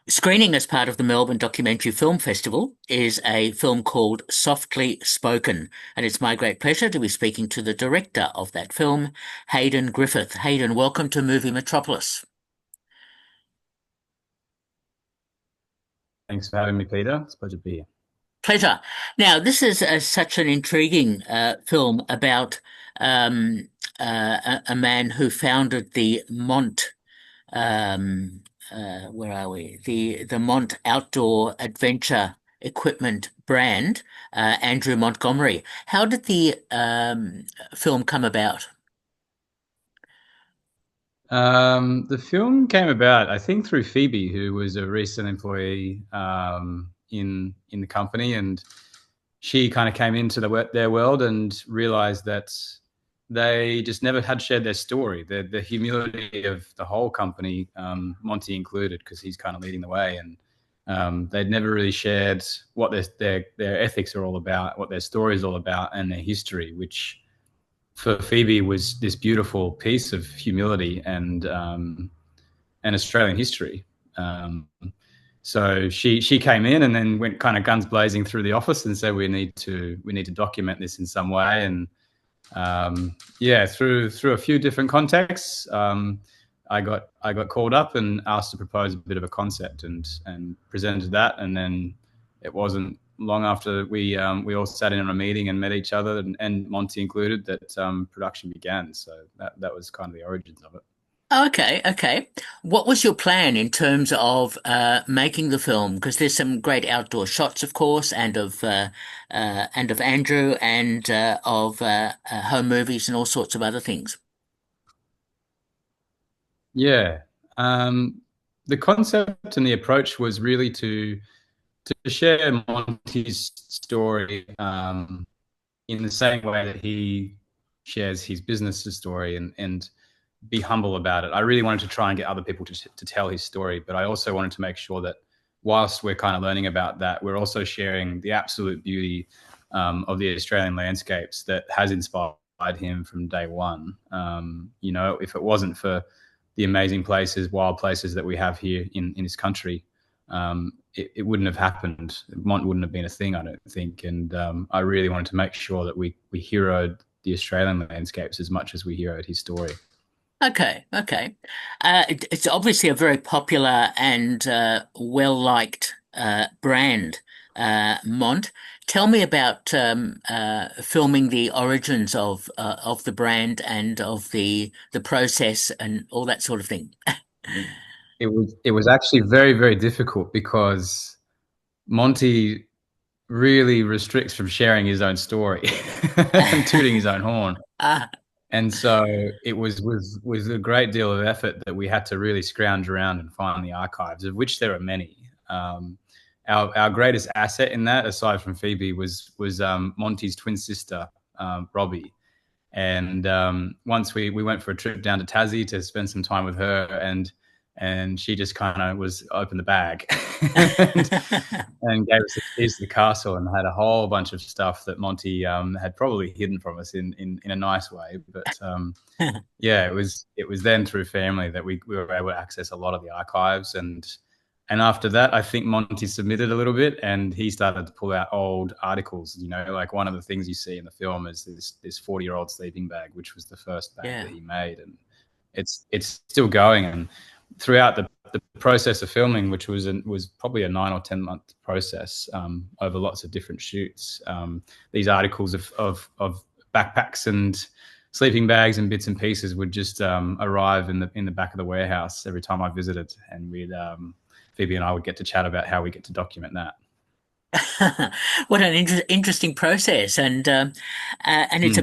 Screening as part of the Melbourne Documentary Film Festival is a film called Softly Spoken, and it's my great pleasure to be speaking to the director of that film, Hayden Griffith. Hayden, welcome to Movie Metropolis. Thanks for having me, Peter. It's a pleasure to be here. Pleasure. Now, this is such an intriguing film about um, a man who founded the Mont. Where are we? The Mont Outdoor Adventure Equipment brand, Andrew Montgomery. How did the film come about? The film came about, I think, through Phoebe, who was a recent employee in the company, and she kind of came into their world and realized that they just never had shared their story, the humility of the whole company, Monty included, because he's kind of leading the way, and they'd never really shared what their ethics are all about, what their story is all about, and their history, which for Phoebe was this beautiful piece of humility and Australian history. Um, so she came in and then went kind of guns blazing through the office and said we need to document this in some way. And yeah, through a few different contexts, I got called up and asked to propose a bit of a concept and presented that. And then it wasn't long after we all sat in on a meeting and met each other, and Monty included, that production began. So that was kind of the origins of it. Okay, okay. What was your plan in terms of making the film? Because there's some great outdoor shots, of course, and of Andrew and of home movies and all sorts of other things. Yeah. The concept and the approach was really to share Monty's story in the same way that he shares his business story, and be humble about it. I really wanted to try and get other people to tell his story, but I also wanted to make sure that whilst we're kind of learning about that, we're also sharing the absolute beauty of the Australian landscapes that has inspired him from day one. If it wasn't for the amazing places, wild places that we have here in this country, it wouldn't have happened. Mont wouldn't have been a thing, I don't think. And I really wanted to make sure that we heroed the Australian landscapes as much as we heroed his story. Okay, okay. It's obviously a very popular and well-liked brand, Mont. Tell me about filming the origins of the brand and of the process and all that sort of thing. It was actually very, very difficult because Monty really restricts from sharing his own story and tooting his own horn. Ah, And so it was a great deal of effort that we had to really scrounge around and find the archives, of which there are many. Our greatest asset in that, aside from Phoebe, was Monty's twin sister, Robbie. And once we went for a trip down to Tassie to spend some time with her, and she just kind of was opened the bag and, and gave us the keys to the castle and had a whole bunch of stuff that Monty had probably hidden from us in a nice way. But yeah, it was then through family that we were able to access a lot of the archives. And after that, I think Monty submitted a little bit, and he started to pull out old articles. Like one of the things you see in the film is this 40-year-old sleeping bag, which was the first bag yeah. that he made, and it's still going. And throughout the process of filming, which was probably a 9 or 10 month process, over lots of different shoots, these articles of backpacks and sleeping bags and bits and pieces would just arrive in the back of the warehouse every time I visited, and we'd Phoebe and I would get to chat about how we get to document that. What an interesting process, and Hmm. it's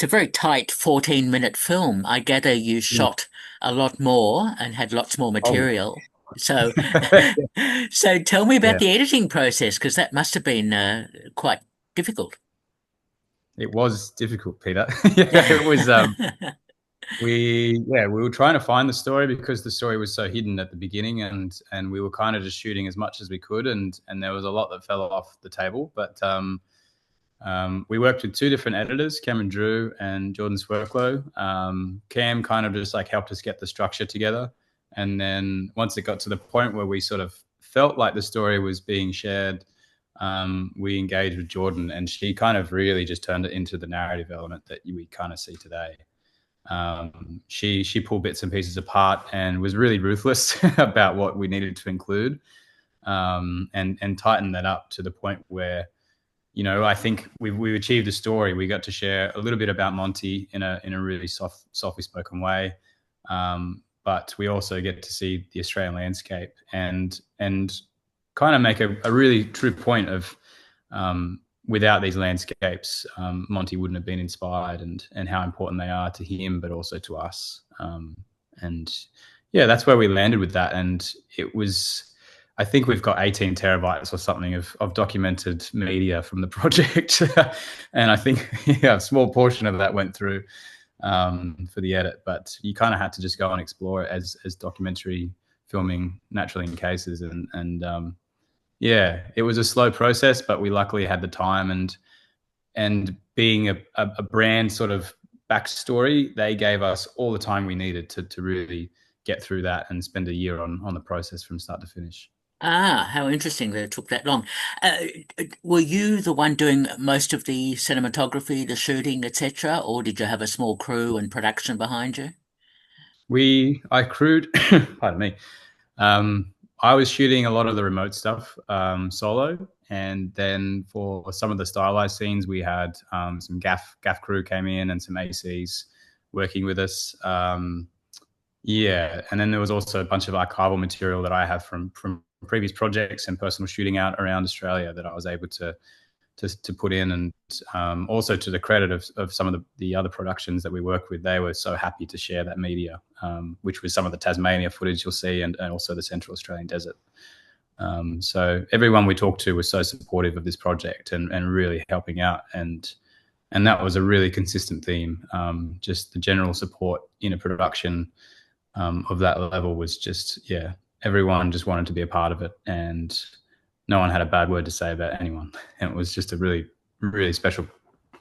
a very tight 14-minute film. I gather you Hmm. shot a lot more and had lots more Oh, material. So, so tell me about yeah, the editing process because that must have been quite difficult. it was difficult, Peter. Yeah, it was. We were trying to find the story because the story was so hidden at the beginning, and we were kind of just shooting as much as we could, and there was a lot that fell off the table. But we worked with two different editors, Cameron Drew and Jordan Swerklow. Cam kind of just like helped us get the structure together, and then once it got to the point where we sort of felt like the story was being shared, we engaged with Jordan, and she kind of really just turned it into the narrative element that we kind of see today. She pulled bits and pieces apart and was really ruthless about what we needed to include, and tightened that up to the point where, I think we achieved a story. We got to share a little bit about Monty in a really softly spoken way, but we also get to see the Australian landscape and kind of make a really true point of, without these landscapes, Monty wouldn't have been inspired, and how important they are to him, but also to us. And yeah, that's where we landed with that. And it was, I think we've got 18 terabytes or something of documented media from the project. And I think, yeah, a small portion of that went through, for the edit, but you kind of had to just go and explore it as documentary filming naturally in cases. And yeah, it was a slow process, but we luckily had the time, and being a brand sort of backstory, they gave us all the time we needed to really get through that and spend a year on the process from start to finish. Ah, how interesting that it took that long. Uh, were you the one doing most of the cinematography, the shooting, etc., or did you have a small crew and production behind you? I crewed, pardon me. Um, I was shooting a lot of the remote stuff, solo, and then for some of the stylized scenes, we had, some gaff crew came in and some ACs working with us. Yeah, and then there was also a bunch of archival material that I have from previous projects and personal shooting out around Australia that I was able to put in. And, also to the credit of some of the other productions that we work with, they were so happy to share that media, which was some of the Tasmania footage you'll see, and also the Central Australian desert. So everyone we talked to was so supportive of this project, and really helping out, and that was a really consistent theme. Just the general support in a production, of that level was just, yeah, everyone just wanted to be a part of it, and no one had a bad word to say about anyone. And it was just a really, really special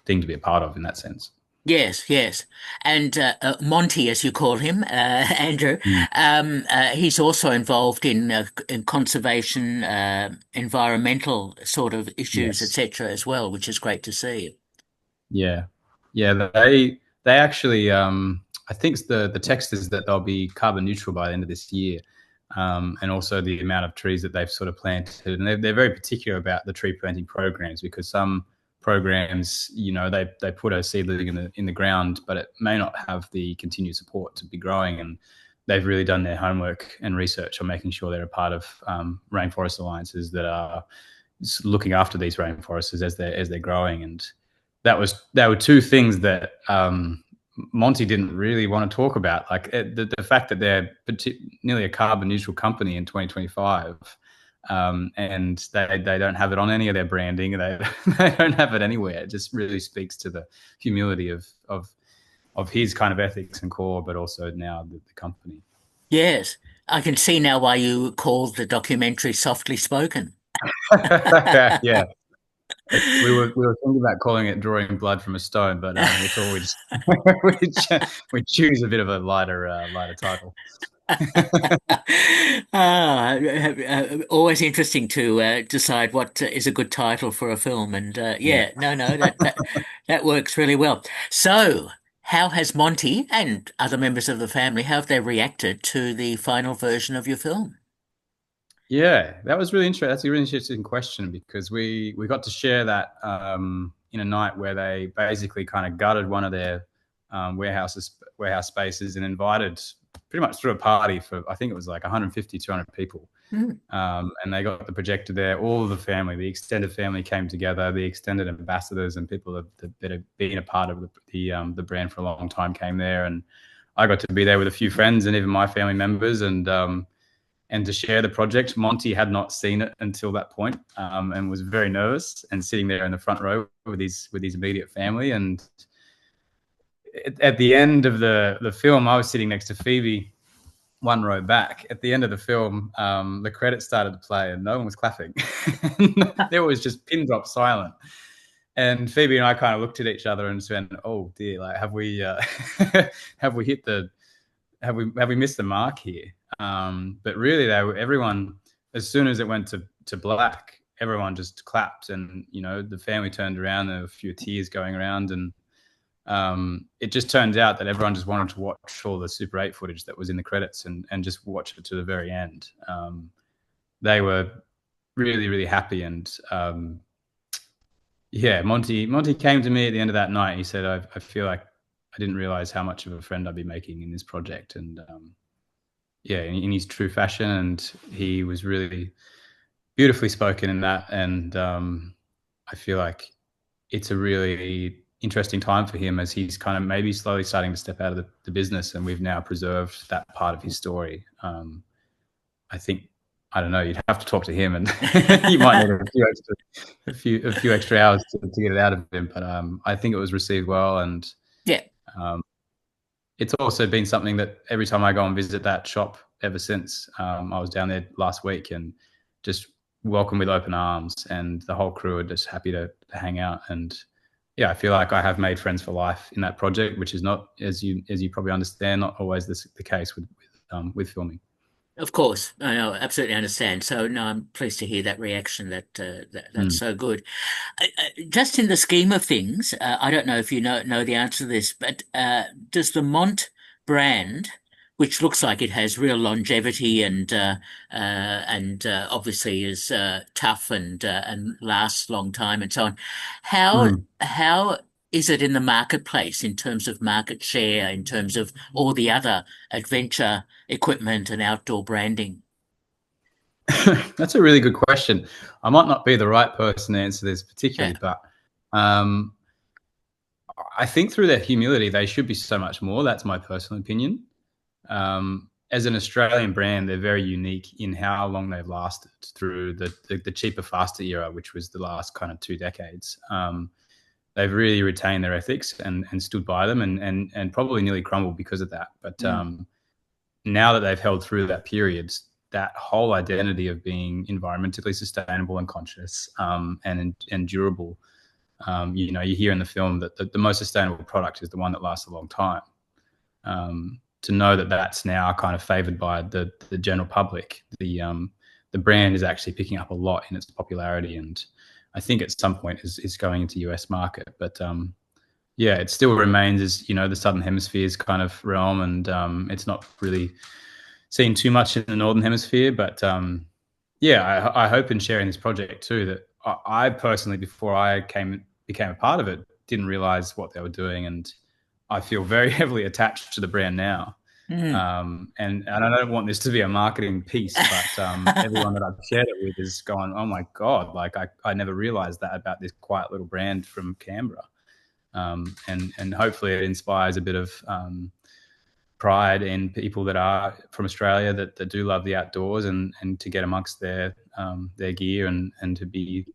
thing to be a part of in that sense. Yes, yes. And Monty, as you call him, Andrew, Mm. he's also involved in conservation, environmental sort of issues, Yes. etc., as well, which is great to see. Yeah. Yeah. They actually, I think the text is that they'll be carbon neutral by the end of this year. And also the amount of trees that they've sort of planted. And they're very particular about the tree planting programs, because some programs, they put a seedling in the ground, but it may not have the continued support to be growing. And they've really done their homework and research on making sure they're a part of, rainforest alliances that are looking after these rainforests as they're growing. And that were two things that, Monty didn't really want to talk about, like, the fact that they're nearly a carbon neutral company in 2025, and they don't have it on any of their branding. They they don't have it anywhere. It just really speaks to the humility of his kind of ethics and core, but also now the company. Yes, I can see now why you called the documentary softly spoken. Yeah, we were thinking about calling it "Drawing Blood from a Stone," but, we thought we choose a bit of a lighter title. Always interesting to decide what is a good title for a film, and Yeah. yeah, no, that works really well. So, how has Monty and other members of the family, how have they reacted to the final version of your film? Yeah, that was really interesting. That's a really interesting question, because we got to share that, in a night where they basically kind of gutted one of their, warehouse spaces, and invited pretty much through a party for, I think it was like 150, 200 people. Hmm. And they got the projector there. All of the family, the extended family, came together. The extended ambassadors and people that have been a part of the brand for a long time came there, and I got to be there with a few friends and even my family members, and to share the project. Monty had not seen it until that point, and was very nervous and sitting there in the front row with his immediate family. And at the end of the film, I was sitting next to Phoebe, one row back. At the end of the film, the credits started to play and no one was clapping. There was just pin drop silent. And Phoebe and I kind of looked at each other and said, "Oh dear, like, have we have we hit the have we missed the mark here?" But really, everyone as soon as it went to black, everyone just clapped, and the family turned around. There were a few tears going around, and it just turned out that everyone just wanted to watch all the Super 8 footage that was in the credits and just watch it to the very end. They were really, really happy. And yeah, Monty came to me at the end of that night. He said, I feel like I didn't realize how much of a friend I'd be making in this project. And yeah, in his true fashion. And he was really beautifully spoken in that. And I feel like it's a really interesting time for him as he's kind of maybe slowly starting to step out of the business, and we've now preserved that part of his story. I think, I don't know, you'd have to talk to him, and you might need a few extra hours to get it out of him. But I think it was received well, and Yeah. it's also been something that every time I go and visit that shop ever since, I was down there last week, and just welcomed with open arms, and the whole crew are just happy to hang out. And yeah, I feel like I have made friends for life in that project, which is not, as you probably understand, not always the case with filming. Of course, I know, absolutely understand. So, no, I'm pleased to hear that reaction. That's Mm. so good. Just in the scheme of things, I don't know if you know the answer to this, but does the Mont brand, which looks like it has real longevity and obviously is tough and lasts a long time and so on, how Mm. how is it in the marketplace in terms of market share, in terms of all the other adventure equipment and outdoor branding? That's a really good question. I might not be the right person to answer this Yeah. particularly, but um, I think through their humility, they should be so much more. That's my personal opinion. As an Australian brand, they're very unique in how long they've lasted through the cheaper, faster era, which was the last kind of 2 decades. They've really retained their ethics and stood by them, and probably nearly crumbled because of that. But Mm. now that they've held through that period, that whole identity of being environmentally sustainable and conscious, and durable. You hear in the film that the most sustainable product is the one that lasts a long time. To know that that's now kind of favoured by the general public, the brand is actually picking up a lot in its popularity, and I think at some point is going into US market. But yeah, it still remains as the Southern Hemisphere's kind of realm, and it's not really seen too much in the Northern Hemisphere. But yeah, I hope in sharing this project too that I personally, before I became a part of it, didn't realize what they were doing, and I feel very heavily attached to the brand now. Mm. And I don't want this to be a marketing piece, but everyone that I've shared it with is going, "Oh my god! Like I never realized that about this quiet little brand from Canberra." And hopefully it inspires a bit of pride in people that are from Australia that do love the outdoors, and to get amongst their gear, and to be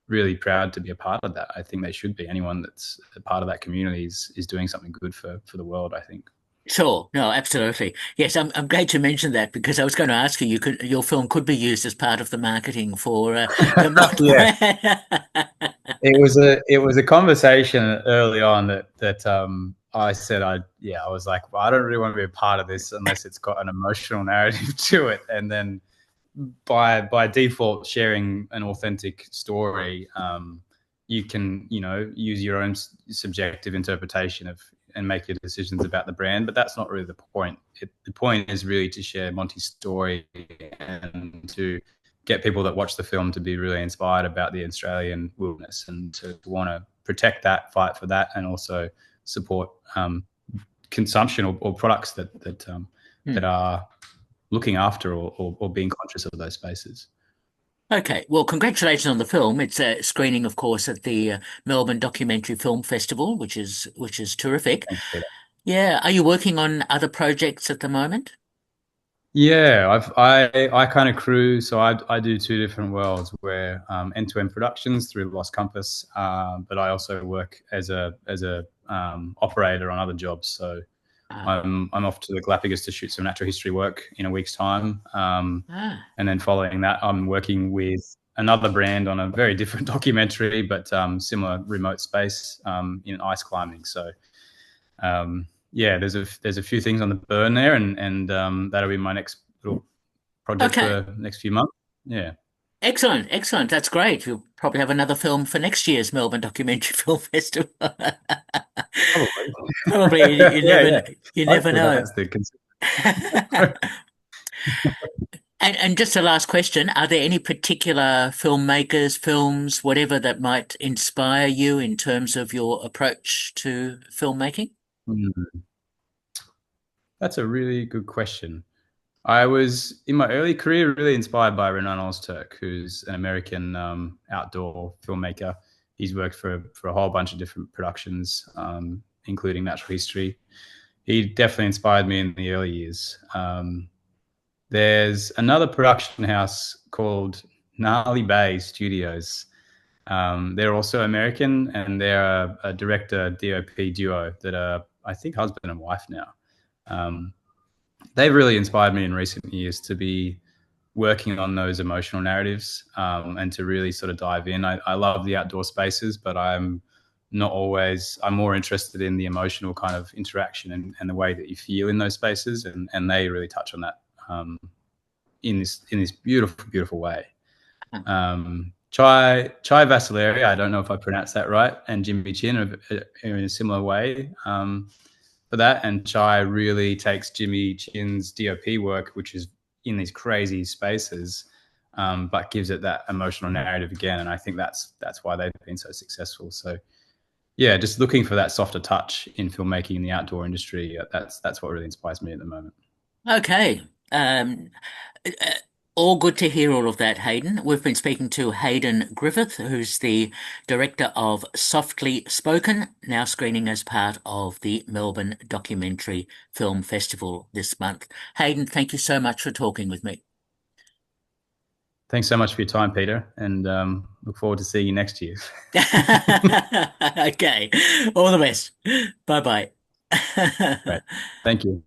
really proud to be a part of that. I think they should be. Anyone that's a part of that community is doing something good for the world, I think. Sure. No, absolutely. Yes, I'm glad you mentioned that because I was going to ask you, your film could be used as part of the marketing for the Mont Yeah, brand. it was a conversation early on that I said I was like, well, I don't really want to be a part of this unless it's got an emotional narrative to it. And then by default, sharing an authentic story, you can use your own subjective interpretation of and make your decisions about the brand. But that's not really the point. The point is really to share Monty's story and to get people that watch the film to be really inspired about the Australian wilderness, and to want to protect that, fight for that, and also support consumption, or products that Hmm. are looking after, or being conscious of those spaces. Okay. Well, congratulations on the film. It's a screening, of course, at the Melbourne Documentary Film Festival, which is terrific. Thanks, Peter. Yeah. Are you working on other projects at the moment? Yeah, I kind of crew, so I do two different worlds where end-to-end productions through Lost Compass, but I also work as a operator on other jobs. So Ah. I'm off to the Galapagos to shoot some natural history work in a week's time, Ah. and then following that, I'm working with another brand on a very different documentary, but similar remote space in ice climbing. So yeah, there's a few things on the burn there, and that'll be my next little project for Okay. the next few months. Yeah, Excellent, excellent. That's great. You'll probably have another film for next year's Melbourne Documentary Film Festival. probably. Probably, Yeah, yeah. you never Hopefully know. that's the And just a last question, are there any particular filmmakers, films, whatever that might inspire you in terms of your approach to filmmaking? Hmm, that's a really good question. I was in my early career really inspired by Renan Ozturk, who's an American outdoor filmmaker. He's worked for a whole bunch of different productions, including natural history. He definitely inspired me in the early years. There's another production house called Gnarly Bay Studios. They're also American, and they're a director DOP duo that are, I think, husband and wife now. Um, they've really inspired me in recent years to be working on those emotional narratives, and to really sort of dive in. I love the outdoor spaces, but I'm not always, I'm more interested in the emotional kind of interaction and the way that you feel in those spaces. And they really touch on that in this beautiful, beautiful way. Chai Vasilieri, I don't know if I pronounced that right, and Jimmy Chin are in a similar way for that. And Chai really takes Jimmy Chin's DOP work, which is in these crazy spaces, but gives it that emotional narrative again. And I think that's why they've been so successful. So yeah, just looking for that softer touch in filmmaking in the outdoor industry. That's what really inspires me at the moment. Okay. Uh, all good to hear all of that, Hayden. We've been speaking to Hayden Griffith, who's the director of Softly Spoken, now screening as part of the Melbourne Documentary Film Festival this month. Hayden, thank you so much for talking with me. Thanks so much for your time, Peter, and look forward to seeing you next year. Okay. All the best. Bye bye. Great. Thank you.